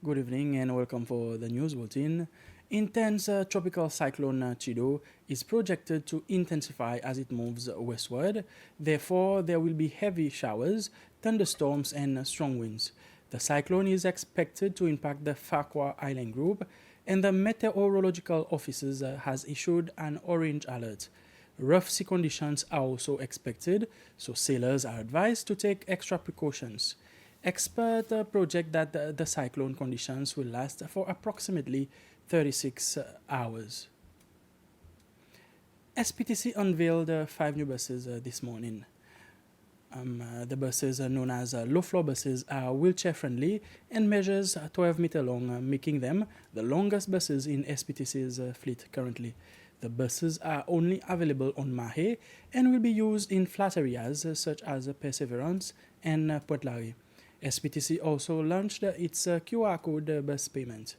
Good evening and welcome for the news bulletin. Intense tropical cyclone Chido is projected to intensify as it moves westward. Therefore, there will be heavy showers, thunderstorms, and strong winds. The cyclone is expected to impact the Farquhar Island group, and the meteorological offices has issued an orange alert. Rough sea conditions are also expected, so sailors are advised to take extra precautions. Experts project that the cyclone conditions will last for approximately 36 hours. SPTC unveiled 5 new buses this morning. The buses known as low-floor buses are wheelchair-friendly and measures 12 meters long, making them the longest buses in SPTC's fleet currently. The buses are only available on Mahé and will be used in flat areas such as Perseverance and Port Larry. SPTC also launched its QR code bus payment.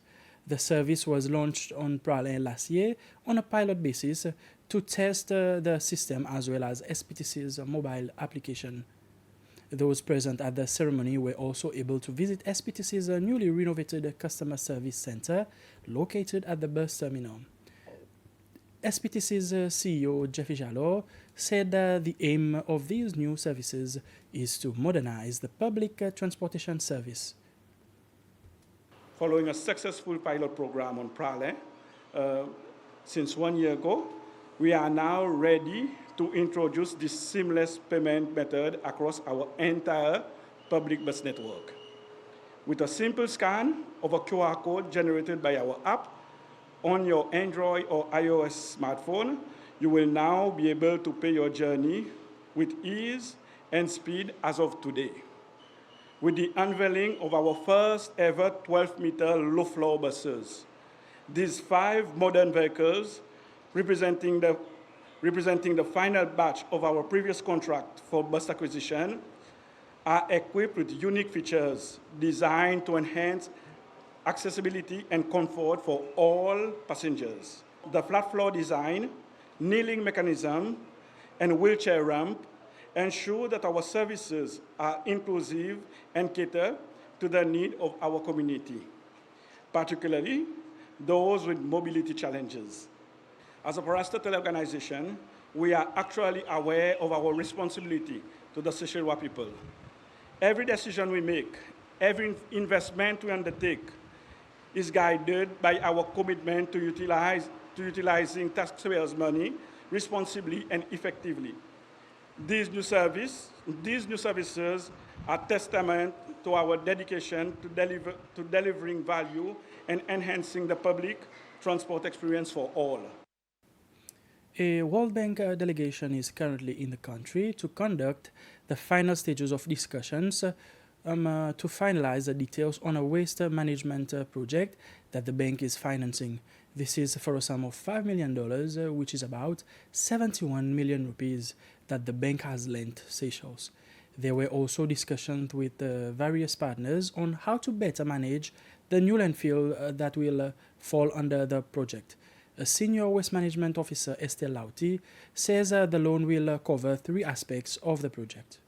The service was launched on Pralin last year on a pilot basis to test the system as well as SPTC's mobile application. Those present at the ceremony were also able to visit SPTC's newly renovated customer service center located at the bus terminal. SPTC's CEO Jeffy Jalor said the aim of these new services is to modernize the public transportation service. Following a successful pilot program on Pralin since 1 year ago, we are now ready to introduce this seamless payment method across our entire public bus network. With a simple scan of a QR code generated by our app on your Android or iOS smartphone, you will now be able to pay your journey with ease and speed as of today. With the unveiling of our first ever 12-meter low-floor buses, these 5 modern vehicles representing the final batch of our previous contract for bus acquisition are equipped with unique features designed to enhance accessibility and comfort for all passengers. The flat floor design, kneeling mechanism, and wheelchair ramp ensure that our services are inclusive and cater to the need of our community, particularly those with mobility challenges. As a parastatal organization, we are actually aware of our responsibility to the Seychellois people. Every decision we make, every investment we undertake is guided by our commitment to utilizing taxpayers' money responsibly and effectively. These new services are testament to our dedication to delivering value and enhancing the public transport experience for all. A World Bank delegation is currently in the country to conduct the final stages of discussions to finalize the details on a waste management project that the bank is financing. This is for a sum of $5 million, which is about 71 million rupees that the bank has lent Seychelles. There were also discussions with various partners on how to better manage the new landfill that will fall under the project. A senior waste management officer, Estelle Lauti, says the loan will cover 3 aspects of the project.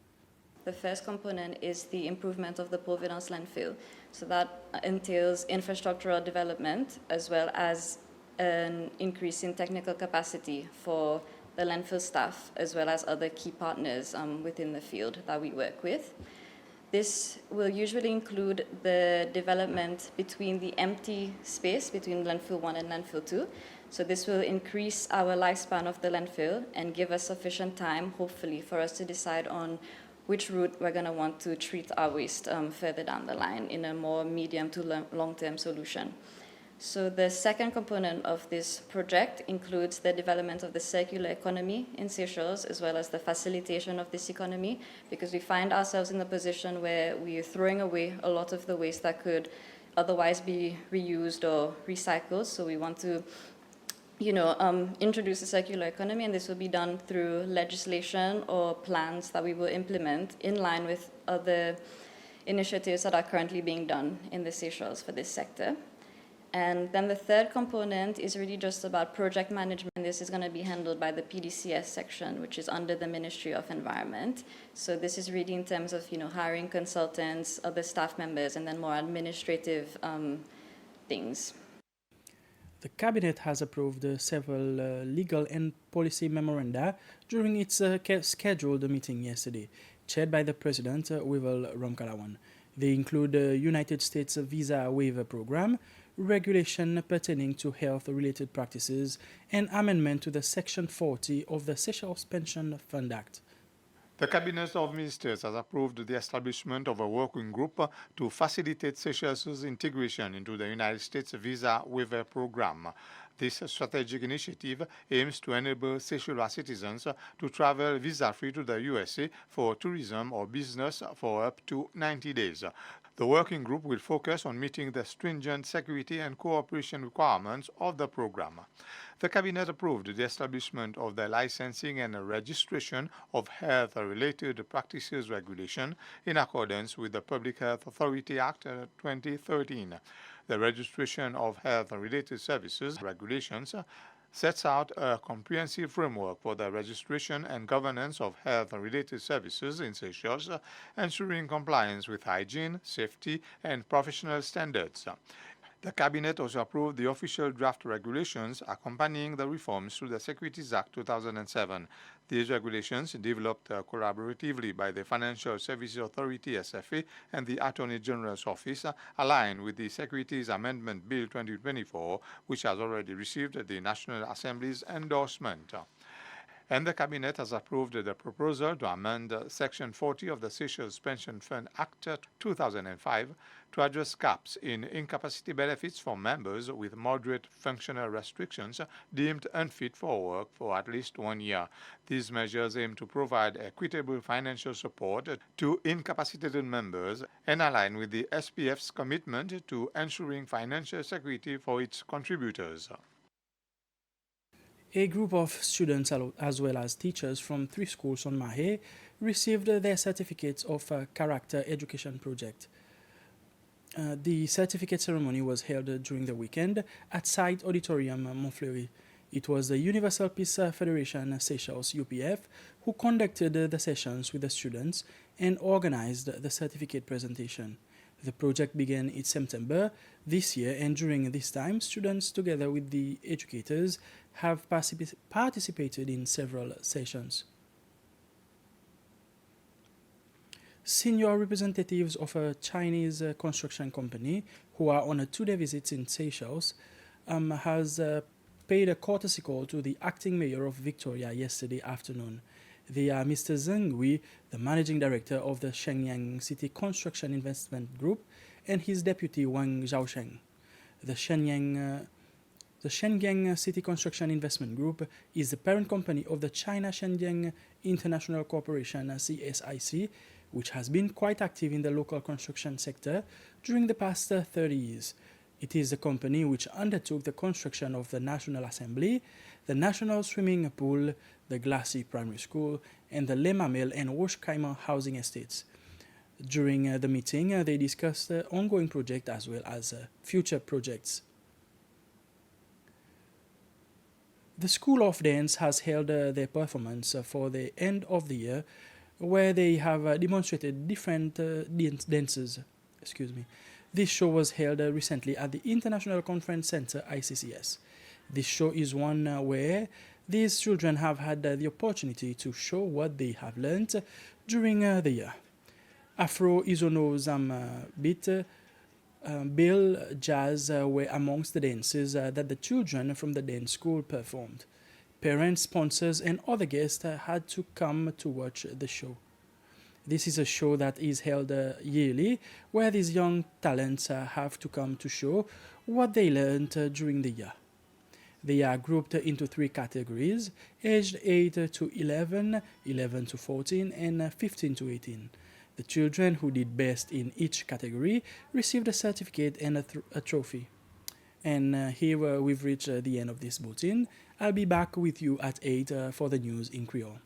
The first component is the improvement of the Providence landfill. So that entails infrastructural development as well as an increase in technical capacity for the landfill staff as well as other key partners within the field that we work with. This will usually include the development between the empty space between landfill 1 and landfill 2. So this will increase our lifespan of the landfill and give us sufficient time, hopefully, for us to decide on which route we're going to want to treat our waste further down the line in a more medium to long-term solution. So the second component of this project includes the development of the circular economy in Seychelles, as well as the facilitation of this economy, because we find ourselves in a position where we are throwing away a lot of the waste that could otherwise be reused or recycled. So we want to introduce a circular economy, and this will be done through legislation or plans that we will implement in line with other initiatives that are currently being done in the Seychelles for this sector. And then the third component is really just about project management. This is going to be handled by the PDCS section, which is under the Ministry of Environment. So this is really in terms of, hiring consultants, other staff members, and then more administrative things. The Cabinet has approved several legal and policy memoranda during its scheduled meeting yesterday, chaired by the President, Wivel Ramkalawan. They include the United States Visa Waiver Program, regulation pertaining to health-related practices, and amendment to the Section 40 of the Seychelles Pension Fund Act. The Cabinet of Ministers has approved the establishment of a working group to facilitate Seychelles' integration into the United States Visa Waiver Program. This strategic initiative aims to enable Seychelles citizens to travel visa-free to the USA for tourism or business for up to 90 days. The working group will focus on meeting the stringent security and cooperation requirements of the program. The Cabinet approved the establishment of the licensing and registration of health-related practices regulation in accordance with the Public Health Authority Act 2013. The registration of health-related services regulations sets out a comprehensive framework for the registration and governance of health-related services in Seychelles, ensuring compliance with hygiene, safety, and professional standards. The Cabinet also approved the official draft regulations accompanying the reforms to the Securities Act 2007. These regulations, developed collaboratively by the Financial Services Authority (SFA) and the Attorney General's Office, align with the Securities Amendment Bill 2024, which has already received the National Assembly's endorsement. And the Cabinet has approved the proposal to amend Section 40 of the Seychelles Pension Fund Act 2005 to address caps in incapacity benefits for members with moderate functional restrictions deemed unfit for work for at least 1 year. These measures aim to provide equitable financial support to incapacitated members and align with the SPF's commitment to ensuring financial security for its contributors. A group of students as well as teachers from 3 schools on Mahé received their certificates of a character education project. The certificate ceremony was held during the weekend at Site Auditorium, Montfleury. It was the Universal Peace Federation Seychelles UPF who conducted the sessions with the students and organized the certificate presentation. The project began in September this year, and during this time, students, together with the educators, have participated in several sessions. Senior representatives of a Chinese construction company who are on a 2-day visit in Seychelles has paid a courtesy call to the acting mayor of Victoria yesterday afternoon. They are Mr. Zheng Gui, the managing director of the Shenyang City Construction Investment Group, and his deputy Wang Zhaosheng. The Shenyang City Construction Investment Group is the parent company of the China Shenyang International Corporation (CSIC), which has been quite active in the local construction sector during the past 30 years. It is the company which undertook the construction of the National Assembly, the National Swimming Pool, the Glassy Primary School, and the Le Mamel and Rochekaimer housing estates. During the meeting, they discussed the ongoing project as well as future projects. The School of Dance has held their performance for the end of the year, where they have demonstrated different dances. This show was held recently at the International Conference Center, ICCS. This show is one where these children have had the opportunity to show what they have learned during the year. Afro, Izono, Zam Beat, Bill, Jazz were amongst the dances that the children from the dance school performed. Parents, sponsors, and other guests had to come to watch the show. This is a show that is held yearly, where these young talents have to come to show what they learned during the year. They are grouped into 3 categories: aged 8 to 11, 11 to 14, and 15 to 18. The children who did best in each category received a certificate and a trophy. And here we've reached the end of this bulletin. I'll be back with you at 8 for the news in Creole.